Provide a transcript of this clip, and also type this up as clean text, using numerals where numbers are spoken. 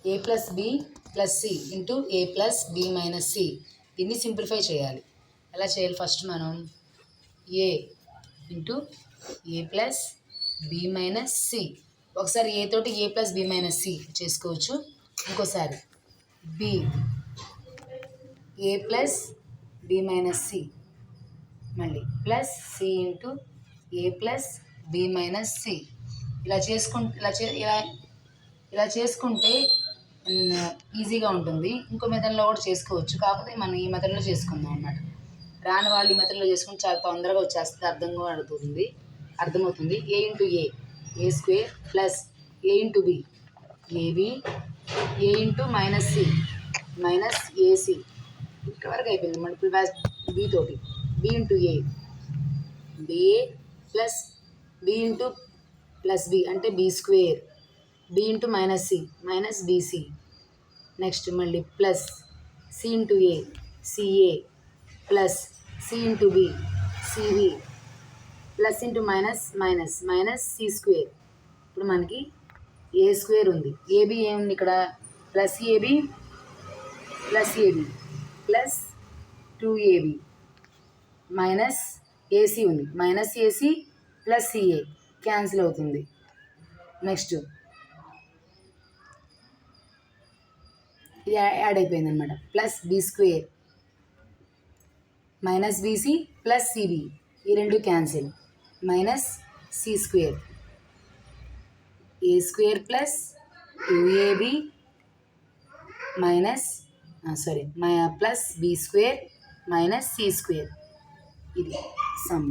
A plus B plus C into A plus B minus C. దీన్ని simplify చేయాలి. ఎలా చేయాలి? ఫస్ట్ మనం A into A plus B minus C. ఒకసారి A తోటి A plus B minus C చేసుకోవచ్చు. ఇంకోసారి B A plus B minus C, మళ్ళీ plus C into A plus B minus C. ఇలా చేసుకుంటే ఈజీగా ఉంటుంది. ఇంకో మెథడ్లో కూడా చేసుకోవచ్చు, కాకపోతే మనం ఈ మెథడ్లో చేసుకుందాం అన్నమాట. రాని వాళ్ళు ఈ మెథడ్లో చేసుకుంటే చాలా తొందరగా వచ్చేస్తుంది, అర్థమవుతుంది. A into A square plus A into B AB, A into minus C minus AC. ఇక్కడ వరకు అయిపోయింది. మల్టిపుల్ బ్యాచ్ బి తోటి B into A BA plus B into plus B అంటే B square, B into minus C minus BC. Next మళ్ళీ plus C into A CA plus C into B CB plus into minus minus minus C square. ఇప్పుడు మనకి A square ఉంది. AB ఏముంది ఇక్కడ? Plus AB plus 2ab minus AC ఉంది. Minus AC plus CA cancel అవుతుంది. Next ఇది add అయిపోయింది అనమాట. Plus B square minus BC plus CB, ఈ రెండు cancel. Minus C square, A square plus 2ab plus B square minus C square. ఇది some.